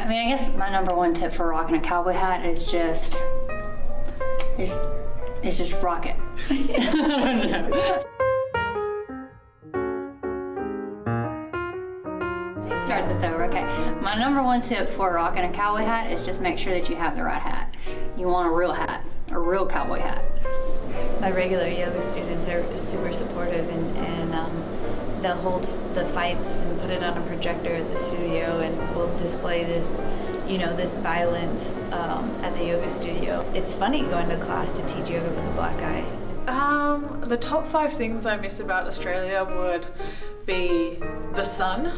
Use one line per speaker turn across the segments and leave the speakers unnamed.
I mean, I guess my number one tip for rocking a cowboy hat is just rock it. I don't know. Start this over, okay. My number one tip for rocking a cowboy hat is just make sure that you have the right hat. You want a real hat, a real cowboy hat.
My regular yoga students are super supportive, and they'll hold the fights and put it on a projector at the studio, and we'll display this, you know, this violence at the yoga studio. It's funny going to class to teach yoga with a black guy.
The top 5 things I miss about Australia would be the sun,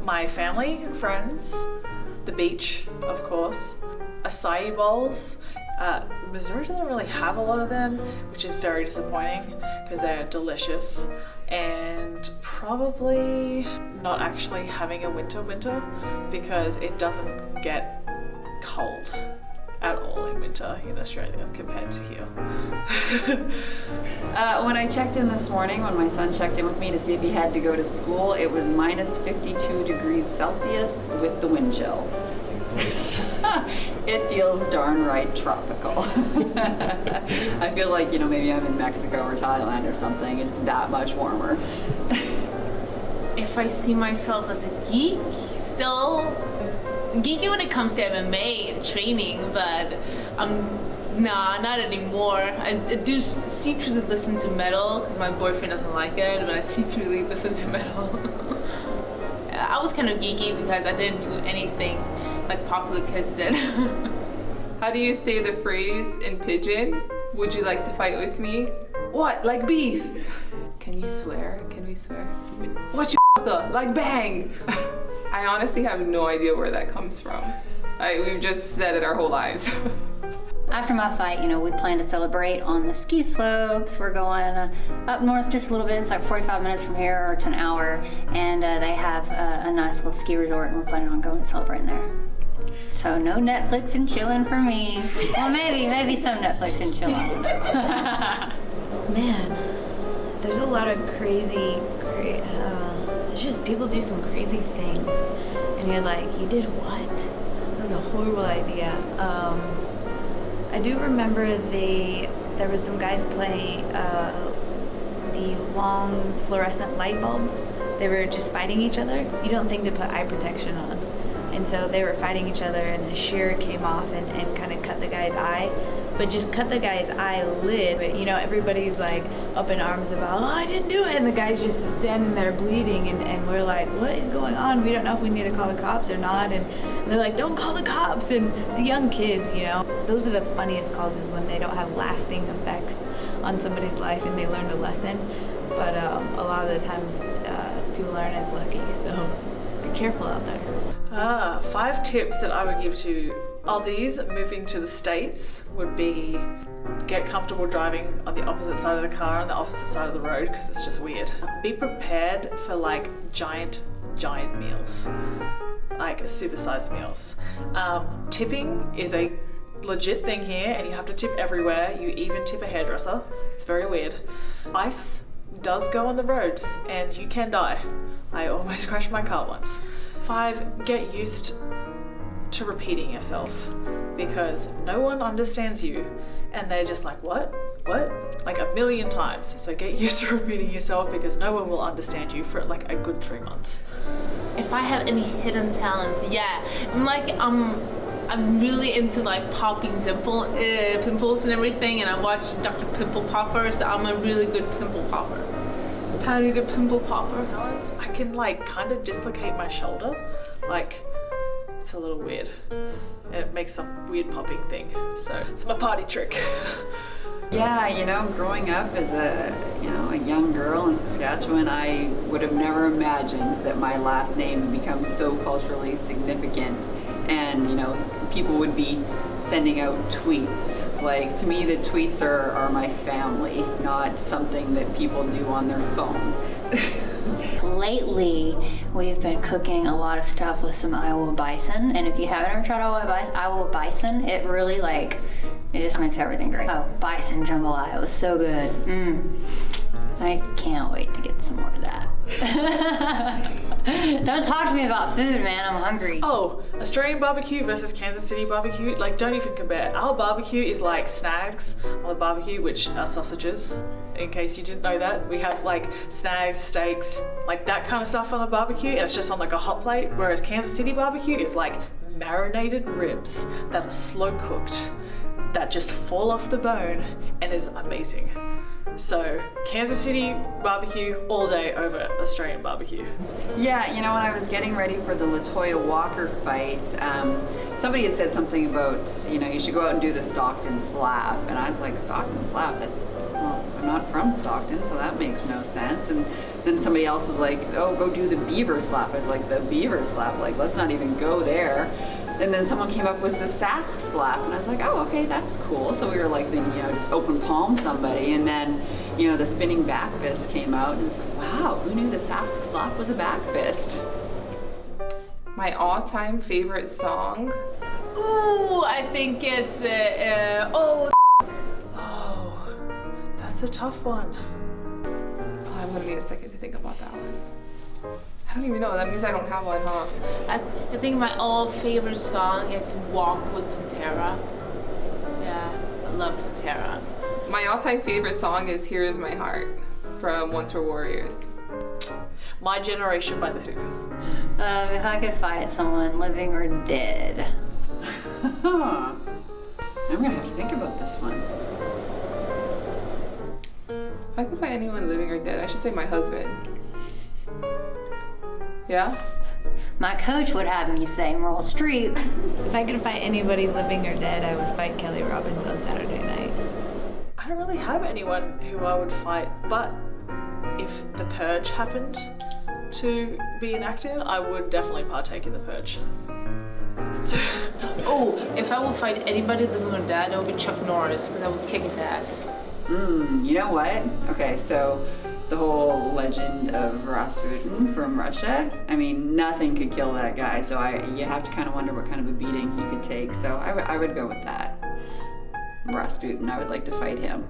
my family, friends, the beach, of course, acai bowls. Missouri doesn't really have a lot of them, which is very disappointing because they're delicious, and probably not actually having a winter because it doesn't get cold at all in winter in Australia compared to here.
When I checked in this morning, when my son checked in with me to see if he had to go to school, it was minus 52 degrees Celsius with the wind chill. It feels darn right tropical. I feel like, you know, maybe I'm in Mexico or Thailand or something. It's that much warmer.
If I see myself as a geek, still geeky when it comes to MMA and training, but nah, not anymore. I do secretly listen to metal because my boyfriend doesn't like it, but I secretly listen to metal. I was kind of geeky because I didn't do anything like popular kids did.
How do you say the phrase in Pidgin? Would you like to fight with me? What, like beef? Can you swear? Can we swear? What you like bang? I honestly have no idea where that comes from. We've just said it our whole lives.
After my fight, you know, we plan to celebrate on the ski slopes. We're going up north just a little bit. It's like 45 minutes from here, or to an hour, and they have a nice little ski resort, and we're planning on going and celebrating there. So no Netflix and chilling for me. Well, maybe some Netflix and chilling.
Man, there's a lot of crazy, it's just people do some crazy things, and you're like, you did what? That was a horrible idea. I do remember there was some guys playing the long fluorescent light bulbs. They were just fighting each other. You don't think to put eye protection on. And so they were fighting each other, and the shear came off and kind of cut the guy's eye. But just cut the guy's eyelid. But, you know, everybody's like up in arms about, oh, I didn't do it. And the guy's just standing there bleeding, and we're like, what is going on? We don't know if we need to call the cops or not. And they're like, don't call the cops. And the young kids, you know, those are the funniest causes when they don't have lasting effects on somebody's life and they learned a lesson. But a lot of the times people aren't as lucky, so be careful out there.
5 tips that I would give to Aussies moving to the States would be get comfortable driving on the opposite side of the car and the opposite side of the road because it's just weird. Be prepared for like giant meals, like supersized meals. Tipping is a legit thing here, and you have to tip everywhere. You even tip a hairdresser. It's very weird. Ice does go on the roads and you can die. I almost crashed my car once. 5, get used to repeating yourself because no one understands you and they're just like, what? Like a million times. So get used to repeating yourself because no one will understand you for like a good 3 months.
If I have any hidden talents, yeah, I'm really into like popping pimples and everything, and I watch Dr. Pimple Popper, so I'm a really good pimple popper. Patty the Pimple Popper.
I can like kind of dislocate my shoulder, like it's a little weird, and it makes some weird popping thing. So it's my party trick.
Yeah, you know, growing up as a young girl in Saskatchewan, I would have never imagined that my last name would become so culturally significant, and you know, people would be sending out tweets. Like, to me, the tweets are my family, not something that people do on their phone.
Lately, we've been cooking a lot of stuff with some Iowa bison, and if you haven't ever tried Iowa bison, it really it just makes everything great. Oh, bison jambalaya was so good. I can't wait to get some more of that. Don't talk to me about food, man. I'm hungry.
Oh, Australian barbecue versus Kansas City barbecue. Like, don't even compare. Our barbecue is like snags on the barbecue, which are sausages. In case you didn't know that, we have like snags, steaks, like that kind of stuff on the barbecue, and it's just on like a hot plate. Whereas Kansas City barbecue is like marinated ribs that are slow cooked, that just fall off the bone and is amazing. So Kansas City barbecue all day over Australian barbecue.
Yeah, you know, when I was getting ready for the LaToya Walker fight, somebody had said something about, you know, you should go out and do the Stockton slap. And I was like, Stockton slap? Well, I'm not from Stockton, so that makes no sense. And then somebody else was like, oh, go do the beaver slap. I was like, the beaver slap? Like, let's not even go there. And then someone came up with the Sask slap, and I was like, oh, okay, that's cool. So we were like thinking, you know, just open palm somebody, and then, you know, the spinning back fist came out, and it was like, wow, who knew the Sask slap was a back fist?
My all-time favorite song?
Ooh, I think it's,
Oh, that's a tough one.
Oh, I'm gonna need a second to think about that one. I don't even know, that means I don't have one, huh?
I think my all favorite song is Walk with Pantera. Yeah, I love Pantera.
My all-time favorite song is Here Is My Heart from Once Were Warriors.
My Generation by The Who.
If I could fight someone living or dead.
I'm gonna have to think about this one.
If I could fight anyone living or dead, I should say my husband. Yeah?
My coach would have me say Meryl Streep.
If I could fight anybody living or dead, I would fight Kelly Robbins on Saturday night.
I don't really have anyone who I would fight, but if The Purge happened to be enacted, I would definitely partake in The Purge.
Oh, if I would fight anybody living or dead, it would be Chuck Norris, because I would kick his ass.
You know what? Okay, so the whole legend of Rasputin from Russia, I mean, nothing could kill that guy, so you have to kind of wonder what kind of a beating he could take, so I would go with that. Rasputin, I would like to fight him.